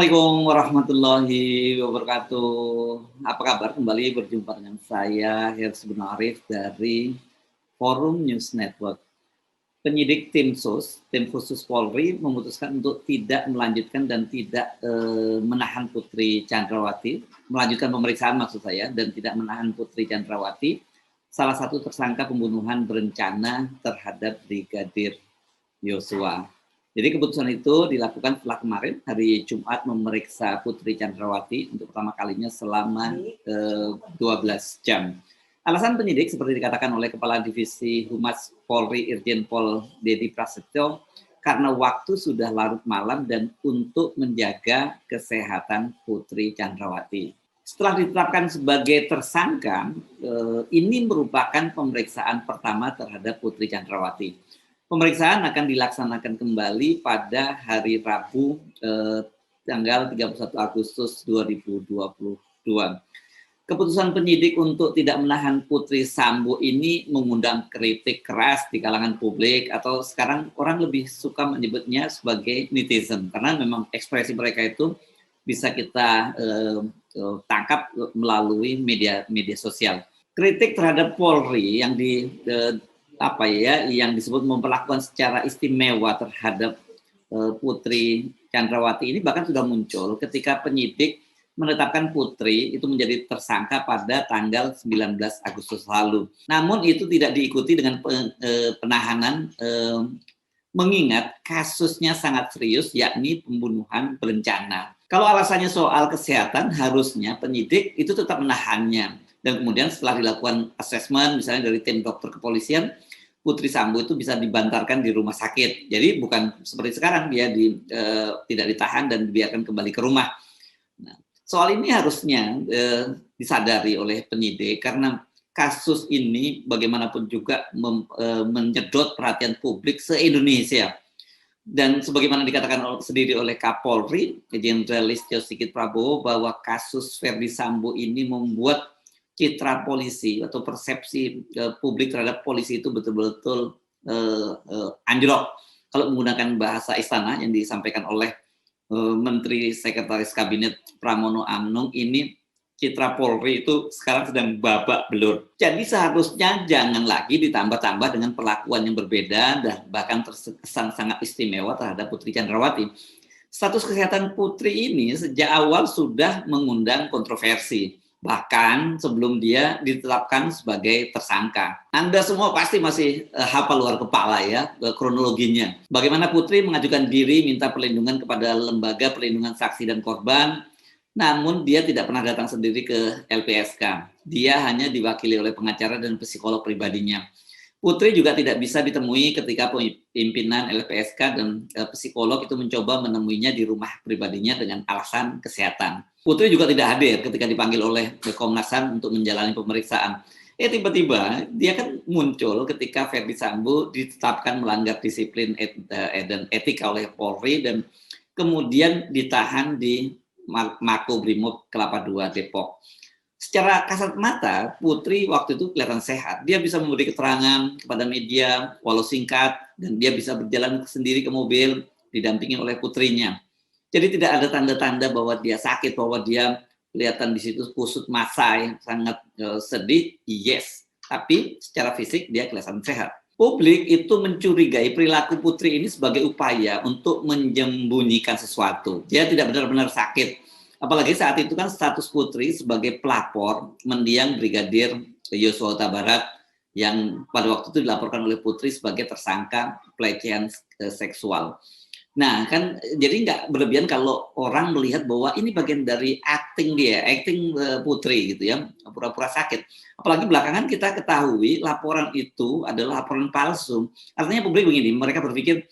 Assalamualaikum warahmatullahi wabarakatuh. Apa kabar? Kembali berjumpa dengan saya, Hirs bin Arif dari Forum News Network. Penyidik tim SUS, tim khusus Polri, memutuskan untuk tidak melanjutkan dan tidak menahan Putri Chandrawati, melanjutkan pemeriksaan maksud saya, dan tidak menahan Putri Chandrawati, salah satu tersangka pembunuhan berencana terhadap Brigadir Yosua. Jadi keputusan itu dilakukan setelah kemarin hari Jumat memeriksa Putri Chandrawati untuk pertama kalinya selama 12 jam. Alasan penyidik seperti dikatakan oleh Kepala Divisi Humas Polri Irjen Pol Dedi Prasetyo karena waktu sudah larut malam dan untuk menjaga kesehatan Putri Chandrawati. Setelah ditetapkan sebagai tersangka, ini merupakan pemeriksaan pertama terhadap Putri Chandrawati. Pemeriksaan akan dilaksanakan kembali pada hari Rabu tanggal 31 Agustus 2022. Keputusan penyidik untuk tidak menahan Putri Sambo ini mengundang kritik keras di kalangan publik atau sekarang orang lebih suka menyebutnya sebagai netizen karena memang ekspresi mereka itu bisa kita tangkap melalui media sosial. Kritik terhadap Polri yang yang disebut memperlakukan secara istimewa terhadap Putri Chandrawati ini bahkan sudah muncul ketika penyidik menetapkan Putri itu menjadi tersangka pada tanggal 19 Agustus lalu. Namun itu tidak diikuti dengan penahanan mengingat kasusnya sangat serius yakni pembunuhan berencana. Kalau alasannya soal kesehatan harusnya penyidik itu tetap menahannya. Dan kemudian setelah dilakukan asesmen misalnya dari tim dokter kepolisian, Putri Sambo itu bisa dibantarkan di rumah sakit. Jadi bukan seperti sekarang dia tidak ditahan dan dibiarkan kembali ke rumah. Nah, soal ini harusnya disadari oleh penyidik karena kasus ini bagaimanapun juga menyedot perhatian publik se-Indonesia. Dan sebagaimana dikatakan sendiri oleh Kapolri, Jenderal Listio Sigit Prabowo bahwa kasus Verdi Sambo ini membuat citra polisi atau persepsi publik terhadap polisi itu betul-betul anjlok. Kalau menggunakan bahasa istana yang disampaikan oleh Menteri Sekretaris Kabinet Pramono Anung, ini citra Polri itu sekarang sedang babak belur. Jadi seharusnya jangan lagi ditambah-tambah dengan perlakuan yang berbeda dan bahkan terkesan sangat istimewa terhadap Putri Chandrawati. Status kesehatan Putri ini sejak awal sudah mengundang kontroversi. Bahkan sebelum dia ditetapkan sebagai tersangka. Anda semua pasti masih hafal luar kepala ya kronologinya. Bagaimana Putri mengajukan diri minta perlindungan kepada Lembaga Perlindungan Saksi dan Korban, namun dia tidak pernah datang sendiri ke LPSK. Dia hanya diwakili oleh pengacara dan psikolog pribadinya. Putri juga tidak bisa ditemui ketika pimpinan LPSK dan psikolog itu mencoba menemuinya di rumah pribadinya dengan alasan kesehatan. Putri juga tidak hadir ketika dipanggil oleh Komnas HAM untuk menjalani pemeriksaan. Tiba-tiba dia kan muncul ketika Verdi Sambo ditetapkan melanggar disiplin dan etika oleh Polri dan kemudian ditahan di Makobrimob Kelapa II Depok. Secara kasat mata, Putri waktu itu kelihatan sehat. Dia bisa memberi keterangan kepada media, walau singkat, dan dia bisa berjalan sendiri ke mobil, didampingi oleh putrinya. Jadi tidak ada tanda-tanda bahwa dia sakit, bahwa dia kelihatan di situ kusut masai, sangat sedih, yes. Tapi secara fisik dia kelihatan sehat. Publik itu mencurigai perilaku Putri ini sebagai upaya untuk menyembunyikan sesuatu. Dia tidak benar-benar sakit. Apalagi saat itu kan status Putri sebagai pelapor mendiang Brigadir Yosua Huta Barat yang pada waktu itu dilaporkan oleh Putri sebagai tersangka pelecehan seksual. Nah kan jadi nggak berlebihan kalau orang melihat bahwa ini bagian dari acting Putri gitu ya, pura-pura sakit. Apalagi belakangan kita ketahui laporan itu adalah laporan palsu. Artinya publik begini, mereka berpikir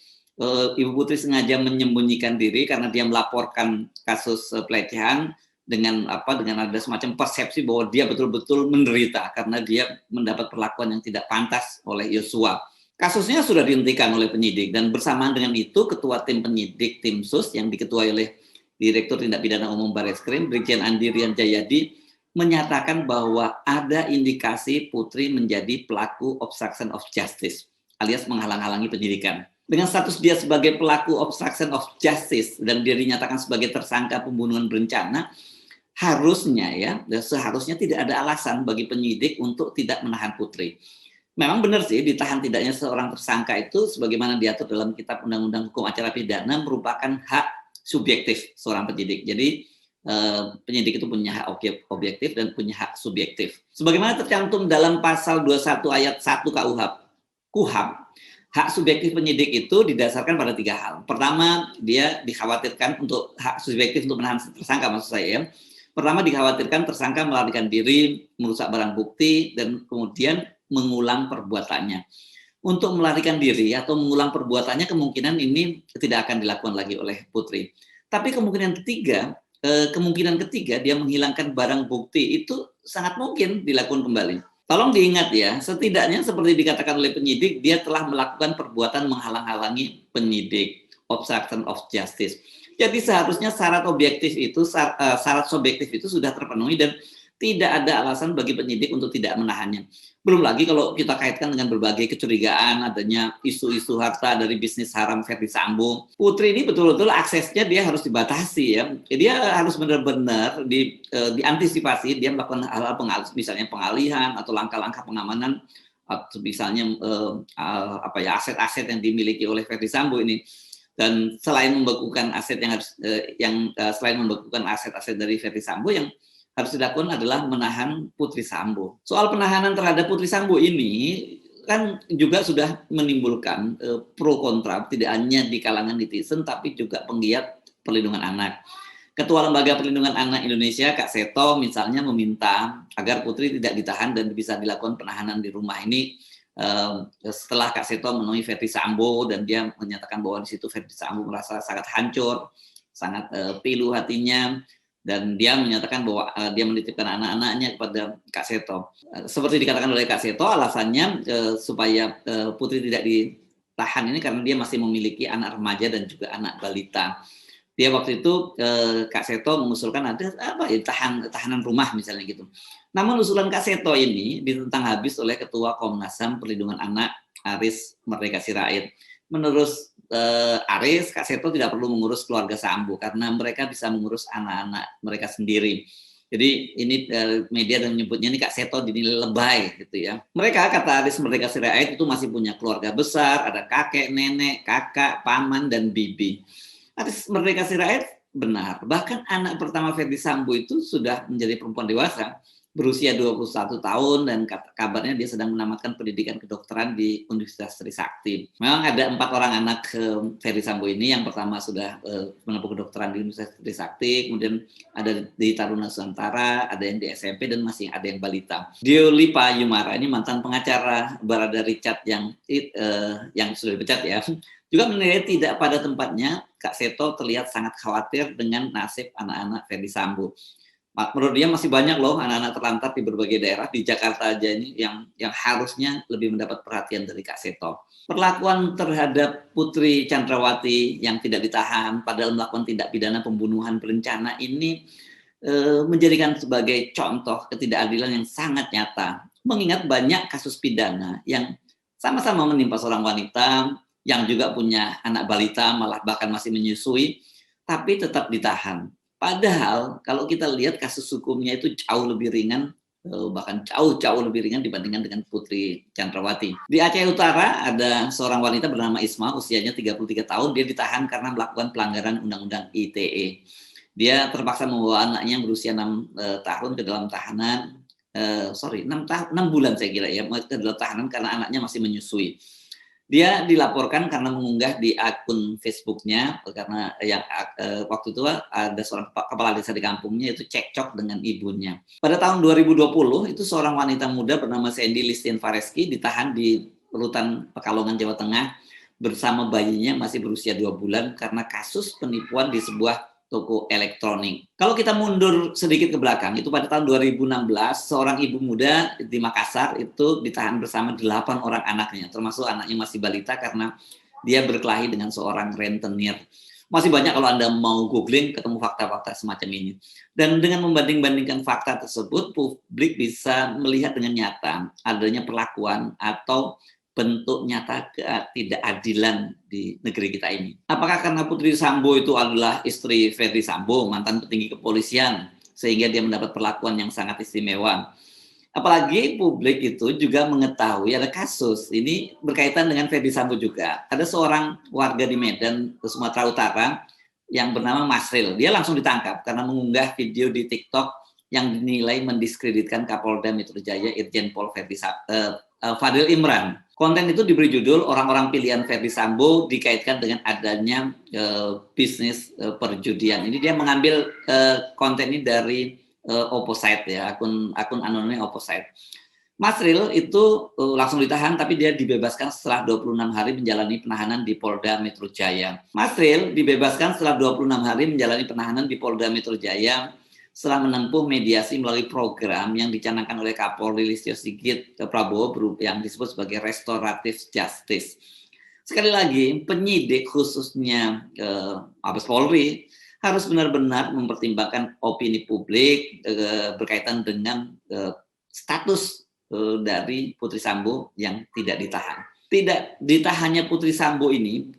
Ibu Putri sengaja menyembunyikan diri karena dia melaporkan kasus pelecehan dengan ada semacam persepsi bahwa dia betul-betul menderita karena dia mendapat perlakuan yang tidak pantas oleh Yosua. Kasusnya sudah dihentikan oleh penyidik dan bersamaan dengan itu ketua tim penyidik tim SUS yang diketuai oleh Direktur Tindak Pidana Umum Barreskrim Brigjen Andi Rian Jayadi menyatakan bahwa ada indikasi Putri menjadi pelaku obstruction of justice alias menghalang-halangi penyidikan. Dengan status dia sebagai pelaku obstruction of justice dan dia dinyatakan sebagai tersangka pembunuhan berencana, harusnya seharusnya tidak ada alasan bagi penyidik untuk tidak menahan Putri. Memang benar sih, ditahan tidaknya seorang tersangka itu sebagaimana diatur dalam Kitab Undang-Undang Hukum Acara Pidana merupakan hak subjektif seorang penyidik. Jadi penyidik itu punya hak objektif dan punya hak subjektif. Sebagaimana tercantum dalam pasal 21 ayat 1 KUHP, hak subjektif penyidik itu didasarkan pada 3 hal. Pertama, dia dikhawatirkan untuk hak subjektif untuk menahan tersangka, maksud saya. Pertama, dikhawatirkan tersangka melarikan diri, merusak barang bukti, dan kemudian mengulang perbuatannya. Untuk melarikan diri atau mengulang perbuatannya, kemungkinan ini tidak akan dilakukan lagi oleh Putri. Tapi kemungkinan ketiga, dia menghilangkan barang bukti itu sangat mungkin dilakukan kembali. Tolong diingat ya, setidaknya seperti dikatakan oleh penyidik, dia telah melakukan perbuatan menghalang-halangi penyidik, obstruction of justice. Jadi seharusnya syarat subjektif itu sudah terpenuhi dan tidak ada alasan bagi penyidik untuk tidak menahannya. Belum lagi kalau kita kaitkan dengan berbagai kecurigaan adanya isu-isu harta dari bisnis haram Verdi Sambo. Putri ini betul-betul aksesnya dia harus dibatasi ya. Dia harus benar-benar diantisipasi, dia melakukan hal-hal misalnya pengalihan atau langkah-langkah pengamanan atau misalnya aset-aset yang dimiliki oleh Verdi Sambo ini. Dan selain membekukan aset selain membekukan aset-aset dari Verdi Sambo, yang harus dilakukan adalah menahan Putri Sambo. Soal penahanan terhadap Putri Sambo ini kan juga sudah menimbulkan pro kontra, tidak hanya di kalangan netizen tapi juga penggiat perlindungan anak. Ketua Lembaga Perlindungan Anak Indonesia, Kak Seto, misalnya meminta agar Putri tidak ditahan dan bisa dilakukan penahanan di rumah ini setelah Kak Seto menemui Verdi Sambo dan dia menyatakan bahwa di situ Verdi Sambo merasa sangat hancur, sangat pilu hatinya, dan dia menyatakan bahwa dia menitipkan anak-anaknya kepada Kak Seto. Seperti dikatakan oleh Kak Seto, alasannya supaya Putri tidak ditahan ini karena dia masih memiliki anak remaja dan juga anak balita. Dia waktu itu Kak Seto mengusulkan ada tahanan rumah misalnya gitu. Namun usulan Kak Seto ini ditentang habis oleh Ketua Komnas HAM Perlindungan Anak Aris Merdeka Sirait. Menurut Aris, Kak Seto tidak perlu mengurus keluarga Sambo karena mereka bisa mengurus anak-anak mereka sendiri. Jadi ini media dan menyebutnya ini Kak Seto dinilai lebay gitu ya. Mereka, kata Aris Merdeka Sirait, itu masih punya keluarga besar, ada kakek, nenek, kakak, paman, dan bibi. Aris Merdeka Sirait benar. Bahkan anak pertama Verdi Sambo itu sudah menjadi perempuan dewasa, berusia 21 tahun dan kabarnya dia sedang menamatkan pendidikan kedokteran di Universitas Trisakti. Memang ada 4 orang anak Verdi Sambo ini. Yang pertama sudah menempuh kedokteran di Universitas Trisakti, kemudian ada di Taruna Nusantara, ada yang di SMP, dan masih ada yang balita. Diolipa Yumara ini mantan pengacara Barada Richard yang sudah dipecat ya, juga menilai tidak pada tempatnya Kak Seto terlihat sangat khawatir dengan nasib anak-anak Verdi Sambo. Menurut dia masih banyak loh anak-anak terlantar di berbagai daerah di Jakarta aja ini yang harusnya lebih mendapat perhatian dari Kak Seto. Perlakuan terhadap Putri Chandrawati yang tidak ditahan padahal melakukan tindak pidana pembunuhan berencana ini menjadikan sebagai contoh ketidakadilan yang sangat nyata. Mengingat banyak kasus pidana yang sama-sama menimpa seorang wanita yang juga punya anak balita, malah bahkan masih menyusui, tapi tetap ditahan. Padahal kalau kita lihat kasus hukumnya itu jauh lebih ringan, bahkan jauh lebih ringan dibandingkan dengan Putri Chandrawati. Di Aceh Utara ada seorang wanita bernama Isma, usianya 33 tahun, dia ditahan karena melakukan pelanggaran Undang-Undang ITE. Dia terpaksa membawa anaknya yang berusia 6 tahun ke dalam tahanan, 6 bulan saya kira ya, ke dalam tahanan karena anaknya masih menyusui. Dia dilaporkan karena mengunggah di akun Facebooknya karena waktu itu ada seorang kepala desa di kampungnya itu cekcok dengan ibunya. Pada tahun 2020 itu seorang wanita muda bernama Sandy Listin Fareski ditahan di Rutan Pekalongan, Jawa Tengah bersama bayinya masih berusia 2 bulan karena kasus penipuan di sebuah toko elektronik. Kalau kita mundur sedikit ke belakang, itu pada tahun 2016, seorang ibu muda di Makassar itu ditahan bersama 8 orang anaknya, termasuk anaknya masih balita karena dia berkelahi dengan seorang rentenir. Masih banyak kalau Anda mau googling, ketemu fakta-fakta semacam ini. Dan dengan membanding-bandingkan fakta tersebut, publik bisa melihat dengan nyata adanya perlakuan atau bentuk nyata ketidakadilan di negeri kita ini. Apakah karena Putri Sambo itu adalah istri Ferdi Sambo, mantan petinggi kepolisian, sehingga dia mendapat perlakuan yang sangat istimewa? Apalagi publik itu juga mengetahui ada kasus ini berkaitan dengan Ferdi Sambo juga. Ada seorang warga di Medan, Sumatera Utara, yang bernama Masril. Dia langsung ditangkap karena mengunggah video di TikTok yang dinilai mendiskreditkan Kapolda Metro Jaya Irjen Pol Fadil Imran. Konten itu diberi judul "Orang-orang Pilihan Ferdi Sambo dikaitkan dengan adanya bisnis perjudian". Ini dia mengambil konten ini dari Opposite ya, akun anonimnya Opposite. Masril itu langsung ditahan, tapi dia dibebaskan setelah 26 hari menjalani penahanan di Polda Metro Jaya. Masril dibebaskan setelah 26 hari menjalani penahanan di Polda Metro Jaya setelah menempuh mediasi melalui program yang dicanangkan oleh Kapolri Listio Sigit Prabowo yang disebut sebagai restoratif justice. Sekali lagi, penyidik khususnya Mabes Polri harus benar-benar mempertimbangkan opini publik berkaitan dengan status dari Putri Sambo yang tidak ditahan. Tidak ditahannya Putri Sambo ini,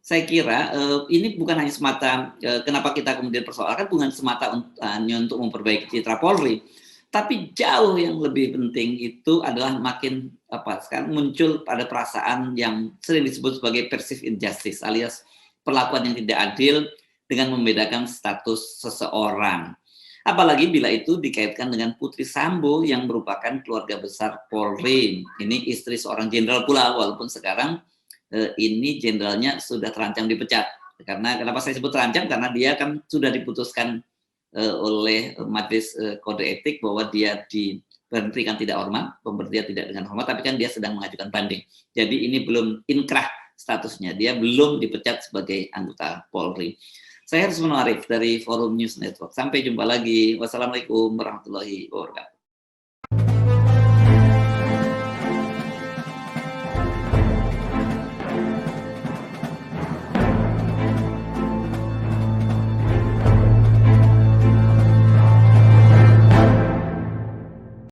saya kira ini bukan hanya semata kenapa kita kemudian persoalkan, bukan semata hanya untuk memperbaiki citra Polri, tapi jauh yang lebih penting itu adalah makin sekarang muncul pada perasaan yang sering disebut sebagai perceived injustice, alias perlakuan yang tidak adil dengan membedakan status seseorang. Apalagi bila itu dikaitkan dengan Putri Sambo yang merupakan keluarga besar Polri. Ini istri seorang jenderal pula, walaupun sekarang ini jenderalnya sudah terancam dipecat. Kenapa saya sebut terancam? Karena dia kan sudah diputuskan oleh Majelis Kode Etik bahwa dia diberhentikan tidak hormat, pemberhentian tidak dengan hormat, tapi kan dia sedang mengajukan banding. Jadi ini belum inkrah statusnya, dia belum dipecat sebagai anggota Polri. Saya Harus Arif dari Forum News Network. Sampai jumpa lagi. Wassalamualaikum warahmatullahi wabarakatuh.